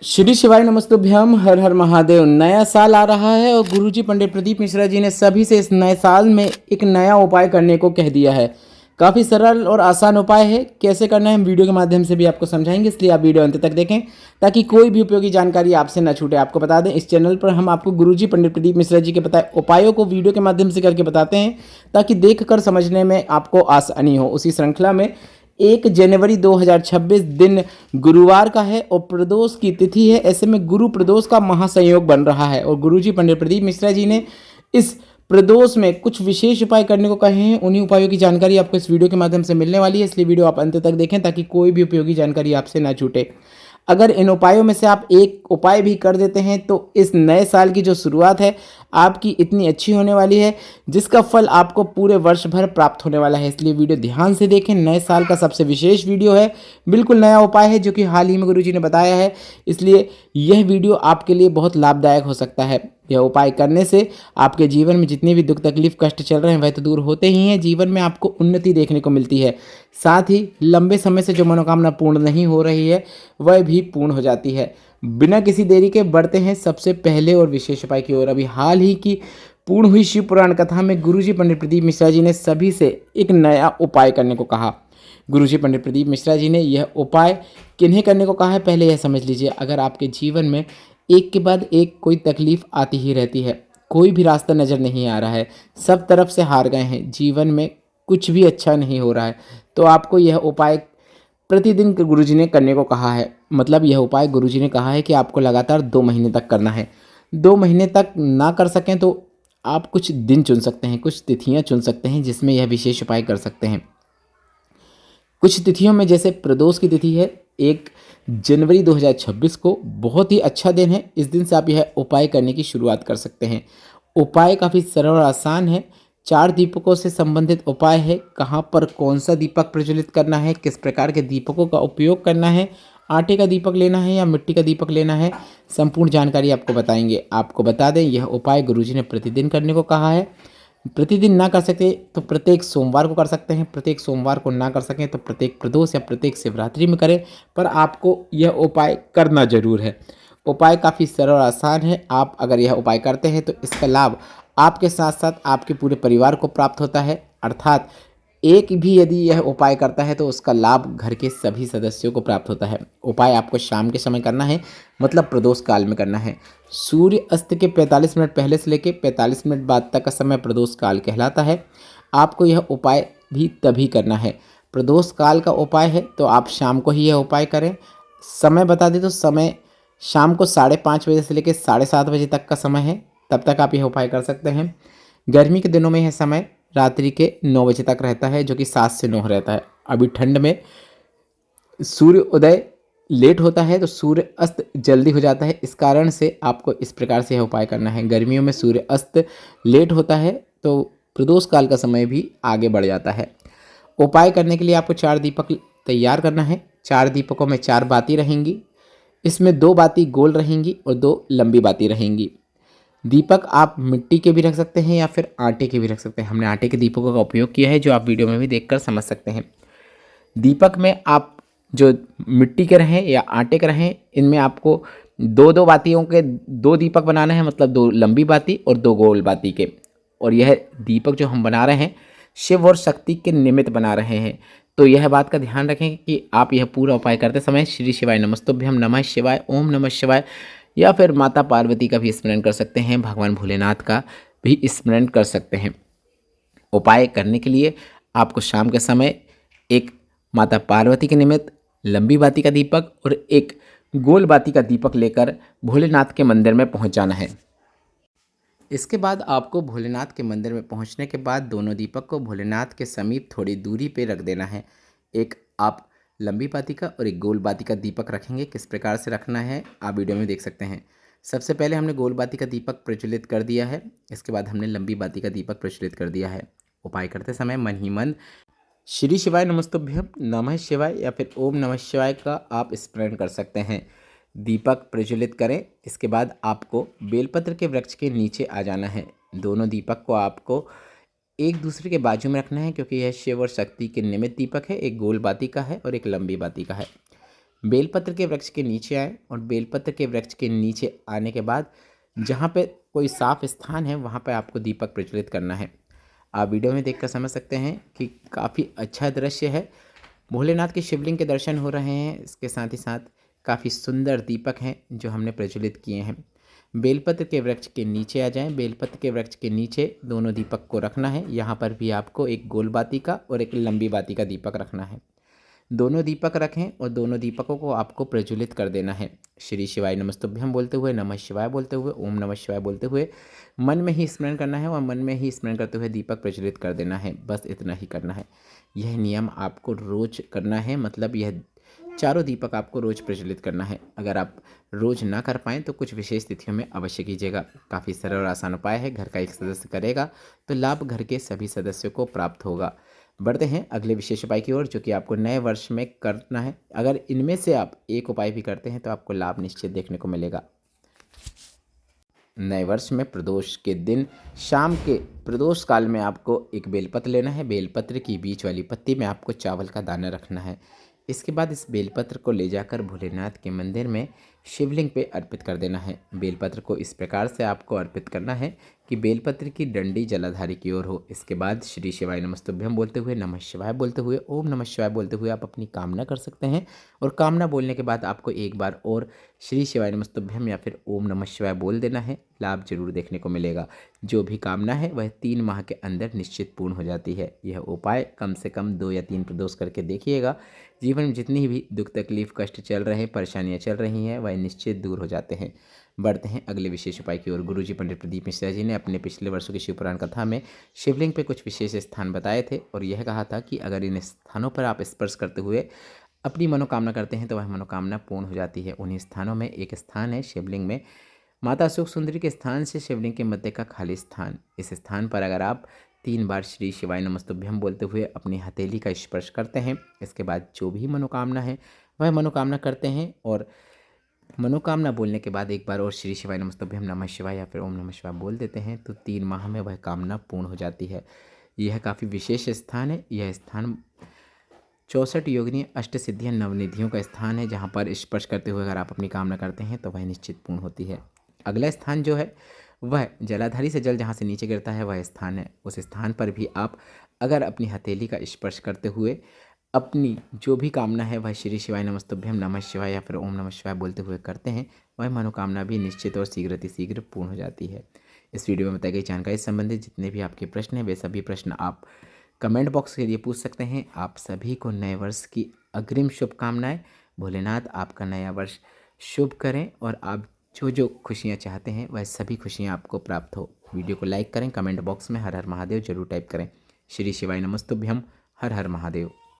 श्री शिवाय नमस्तुभ्यम। हर हर महादेव। नया साल आ रहा है और गुरुजी पंडित प्रदीप मिश्रा जी ने सभी से इस नए साल में एक नया उपाय करने को कह दिया है। काफ़ी सरल और आसान उपाय है। कैसे करना है हम वीडियो के माध्यम से भी आपको समझाएंगे, इसलिए आप वीडियो अंत तक देखें ताकि कोई भी उपयोगी जानकारी आपसे न छूटे। आपको बता दें, इस चैनल पर हम आपको गुरुजी पंडित प्रदीप मिश्रा जी के बताए उपायों को वीडियो के माध्यम से करके बताते हैं ताकि देख कर समझने में आपको आसानी हो। उसी श्रृंखला में 1 जनवरी 2026 दिन गुरुवार का है और प्रदोष की तिथि है। ऐसे में गुरु प्रदोष का महासंयोग बन रहा है और गुरुजी पंडित प्रदीप मिश्रा जी ने इस प्रदोष में कुछ विशेष उपाय करने को कहे हैं। उन्हीं उपायों की जानकारी आपको इस वीडियो के माध्यम से मिलने वाली है, इसलिए वीडियो आप अंत तक देखें ताकि कोई भी उपयोगी जानकारी आपसे ना छूटे। अगर इन उपायों में से आप एक उपाय भी कर देते हैं तो इस नए साल की जो शुरुआत है आपकी इतनी अच्छी होने वाली है जिसका फल आपको पूरे वर्ष भर प्राप्त होने वाला है। इसलिए वीडियो ध्यान से देखें। नए साल का सबसे विशेष वीडियो है, बिल्कुल नया उपाय है जो कि हाल ही में गुरुजी ने बताया है, इसलिए यह वीडियो आपके लिए बहुत लाभदायक हो सकता है। यह उपाय करने से आपके जीवन में जितने भी दुख तकलीफ कष्ट चल रहे हैं वह तो दूर होते ही हैं, जीवन में आपको उन्नति देखने को मिलती है। साथ ही लंबे समय से जो मनोकामना पूर्ण नहीं हो रही है वह भी पूर्ण हो जाती है। बिना किसी देरी के बढ़ते हैं सबसे पहले और विशेष उपाय की ओर। अभी हाल ही की पूर्ण हुई शिव पुराण कथा में गुरुजी पंडित प्रदीप मिश्रा जी ने सभी से एक नया उपाय करने को कहा। गुरुजी पंडित प्रदीप मिश्रा जी ने यह उपाय किन्हें करने को कहा है पहले यह समझ लीजिए। अगर आपके जीवन में एक के बाद एक कोई तकलीफ आती ही रहती है, कोई भी रास्ता नज़र नहीं आ रहा है, सब तरफ से हार गए हैं, जीवन में कुछ भी अच्छा नहीं हो रहा है, तो आपको यह उपाय प्रतिदिन गुरुजी ने करने को कहा है। मतलब यह उपाय गुरुजी ने कहा है कि आपको लगातार 2 महीने तक करना है। 2 महीने तक ना कर सकें तो आप कुछ दिन चुन सकते हैं, कुछ तिथियां चुन सकते हैं जिसमें यह विशेष उपाय कर सकते हैं। कुछ तिथियों में जैसे प्रदोष की तिथि है 1 जनवरी 2026 को, बहुत ही अच्छा दिन है। इस दिन से आप यह उपाय करने की शुरुआत कर सकते हैं। उपाय काफ़ी सरल और आसान है। 4 दीपकों से संबंधित उपाय है। कहाँ पर कौन सा दीपक प्रज्वलित करना है, किस प्रकार के दीपकों का उपयोग करना है, आटे का दीपक लेना है या मिट्टी का दीपक लेना है, संपूर्ण जानकारी आपको बताएंगे। आपको बता दें यह उपाय गुरुजी ने प्रतिदिन करने को कहा है। प्रतिदिन ना कर सके तो प्रत्येक सोमवार को कर सकते हैं, प्रत्येक सोमवार को ना कर सकें तो प्रत्येक प्रदोष या प्रत्येक शिवरात्रि में करें, पर आपको यह उपाय करना जरूर है। उपाय काफ़ी सरल और आसान है। आप अगर यह उपाय करते हैं तो इसका लाभ आपके साथ साथ आपके पूरे परिवार को प्राप्त होता है, अर्थात एक भी यदि यह उपाय करता है तो उसका लाभ घर के सभी सदस्यों को प्राप्त होता है। उपाय आपको शाम के समय करना है, मतलब प्रदोष काल में करना है। सूर्य अस्त के 45 मिनट पहले से लेकर 45 मिनट बाद तक का समय प्रदोष काल कहलाता है। आपको यह उपाय भी तभी करना है। प्रदोष काल का उपाय है तो आप शाम को ही यह उपाय करें। समय बता दें तो समय शाम को 5:30 बजे से लेकर 7:30 बजे तक का समय है, तब तक आप यह उपाय कर सकते हैं। गर्मी के दिनों में यह समय रात्रि के 9 बजे तक रहता है, जो कि 7 से 9 रहता है। अभी ठंड में सूर्य उदय लेट होता है तो सूर्य अस्त जल्दी हो जाता है, इस कारण से आपको इस प्रकार से यह उपाय करना है। गर्मियों में सूर्य अस्त लेट होता है तो प्रदोष काल का समय भी आगे बढ़ जाता है। उपाय करने के लिए आपको 4 दीपक तैयार करना है। 4 दीपकों में 4 बाती रहेंगी। इसमें 2 बाती गोल रहेंगी और 2 लंबी बाती रहेंगी। दीपक आप मिट्टी के भी रख सकते हैं या फिर आटे के भी रख सकते हैं। हमने आटे के दीपकों का उपयोग किया है, जो आप वीडियो में भी देखकर समझ सकते हैं। दीपक में आप जो मिट्टी के रहें या आटे के रहें, इनमें आपको 2-2 बातियों के 2 दीपक बनाने हैं, मतलब 2 लंबी बाती और 2 गोल बाती के। और यह दीपक जो हम बना रहे हैं शिव और शक्ति के निमित्त बना रहे हैं, तो यह बात का ध्यान रखें कि आप यह पूरा उपाय करते समय श्री शिवाय नमस्तुभ्यम, नमः शिवाय, ओम नमः शिवाय या फिर माता पार्वती का भी स्मरण कर सकते हैं, भगवान भोलेनाथ का भी स्मरण कर सकते हैं। उपाय करने के लिए आपको शाम के समय एक माता पार्वती के निमित्त लंबी बाती का दीपक और एक गोल बाती का दीपक लेकर भोलेनाथ के मंदिर में पहुंच जाना है। इसके बाद आपको भोलेनाथ के मंदिर में पहुंचने के बाद दोनों दीपक को भोलेनाथ के समीप थोड़ी दूरी पे रख देना है। एक आप लंबी बाती का और एक गोल बाती का दीपक रखेंगे। किस प्रकार से रखना है आप वीडियो में देख सकते हैं। सबसे पहले हमने गोल बाती का दीपक प्रज्वलित कर दिया है, इसके बाद हमने लंबी बाती का दीपक प्रज्वलित कर दिया है। उपाय करते समय मन ही मन श्री शिवाय नमस्तुभ्यम, नमः शिवाय या फिर ओम नमः शिवाय का आप स्मरण कर सकते हैं। दीपक प्रज्वलित करें, इसके बाद आपको बेलपत्र के वृक्ष के नीचे आ जाना है। दोनों दीपक को आपको एक दूसरे के बाजू में रखना है, क्योंकि यह शिव और शक्ति के निमित्त दीपक है। एक गोल बाती का है और एक लंबी बाती का है। बेलपत्र के वृक्ष के नीचे आएँ और बेलपत्र के वृक्ष के नीचे आने के बाद जहाँ पे कोई साफ स्थान है वहाँ पे आपको दीपक प्रज्वलित करना है। आप वीडियो में देखकर समझ सकते हैं कि काफ़ी अच्छा दृश्य है। भोलेनाथ के शिवलिंग के दर्शन हो रहे हैं, इसके साथ ही साथ काफ़ी सुंदर दीपक हैं जो हमने प्रज्वलित किए हैं। बेलपत्र के वृक्ष के नीचे आ जाएं। बेलपत्र के वृक्ष के नीचे दोनों दीपक को रखना है। यहाँ पर भी आपको एक गोल बाती का और एक लंबी बाती का दीपक रखना है। दोनों दीपक रखें और दोनों दीपकों को आपको प्रज्वलित कर देना है। श्री शिवाय नमस्तुभ्यम बोलते हुए, नमः शिवाय बोलते हुए, ओम नमः शिवाय बोलते हुए मन में ही स्मरण करना है और मन में ही स्मरण करते हुए दीपक प्रज्वलित कर देना है। बस इतना ही करना है। यह नियम आपको रोज करना है, मतलब यह चारों दीपक आपको रोज प्रज्वलित करना है। अगर आप रोज ना कर पाएँ तो कुछ विशेष तिथियों में अवश्य कीजिएगा। काफ़ी सरल और आसान उपाय है। घर का एक सदस्य करेगा तो लाभ घर के सभी सदस्यों को प्राप्त होगा। बढ़ते हैं अगले विशेष उपाय की ओर, जो कि आपको नए वर्ष में करना है। अगर इनमें से आप एक उपाय भी करते हैं तो आपको लाभ निश्चित देखने को मिलेगा। नए वर्ष में प्रदोष के दिन शाम के प्रदोष काल में आपको एक बेलपत्र लेना है। बेलपत्र की बीच वाली पत्ती में आपको चावल का दाना रखना है। इसके बाद इस बेलपत्र को ले जाकर भोलेनाथ के मंदिर में शिवलिंग पे अर्पित कर देना है। बेलपत्र को इस प्रकार से आपको अर्पित करना है कि बेलपत्र की डंडी जलाधारी की ओर हो। इसके बाद श्री शिवाय नमस्तुभ्यम बोलते हुए, नमः शिवाय बोलते हुए, ओम नमः शिवाय बोलते हुए आप अपनी कामना कर सकते हैं। और कामना बोलने के बाद आपको एक बार और श्री शिवाय नमस्तुभ्यम या फिर ओम नमः शिवाय बोल देना है। लाभ जरूर देखने को मिलेगा। जो भी कामना है वह 3 माह के अंदर निश्चित पूर्ण हो जाती है। यह उपाय कम से कम 2 या 3 प्रदोष करके देखिएगा। जीवन में जितनी भी दुख तकलीफ कष्ट चल रहे हैं, परेशानियां चल रही हैं, वह निश्चित दूर हो जाते हैं। बढ़ते हैं अगले विशेष उपाय की ओर। गुरुजी पंडित प्रदीप मिश्रा जी ने अपने पिछले वर्षों की शिव पुराण कथा में शिवलिंग पे कुछ विशेष स्थान बताए थे और यह कहा था कि अगर इन स्थानों पर आप स्पर्श करते हुए अपनी मनोकामना करते हैं तो वह मनोकामना पूर्ण हो जाती है। उन्हीं स्थानों में एक स्थान है शिवलिंग में माता सुख सुंदरी के स्थान से शिवलिंग के मध्य का खाली स्थान। इस स्थान पर अगर आप 3 बार श्री शिवाय नमस्तुभ्यम बोलते हुए अपनी हथेली का स्पर्श करते हैं, इसके बाद जो भी मनोकामना है वह मनोकामना करते हैं और मनोकामना बोलने के बाद एक बार और श्री शिवाय नमस्तुभ्यम नमः शिवाय या फिर ओम नमः शिवाय बोल देते हैं तो 3 माह में वह कामना पूर्ण हो जाती है। यह काफ़ी विशेष स्थान है। यह स्थान 64 योगिनी अष्ट सिद्धियाँ नवनिधियों का स्थान है, जहाँ पर स्पर्श करते हुए अगर आप अपनी कामना करते हैं तो वह निश्चित पूर्ण होती है। अगला स्थान जो है वह जलाधारी से जल जहाँ से नीचे गिरता है वह स्थान है। उस स्थान पर भी आप अगर अपनी हथेली का स्पर्श करते हुए अपनी जो भी कामना है वह श्री शिवाय नमस्तुभ्यम नमः शिवाय या फिर ओम नमः शिवाय बोलते हुए करते हैं, वह मनोकामना भी निश्चित और शीघ्र पूर्ण हो जाती है। इस वीडियो में बताई गई जानकारी से संबंधित जितने भी आपके प्रश्न हैं वे सभी प्रश्न आप कमेंट बॉक्स के लिए पूछ सकते हैं। आप सभी को नए वर्ष की अग्रिम शुभकामनाएं। भोलेनाथ आपका नया वर्ष शुभ करें और आप जो जो खुशियां चाहते हैं वह सभी खुशियां आपको प्राप्त हो। वीडियो को लाइक करें, कमेंट बॉक्स में हर हर महादेव जरूर टाइप करें। श्री शिवाय नमस्तुभ्यम। हर हर महादेव।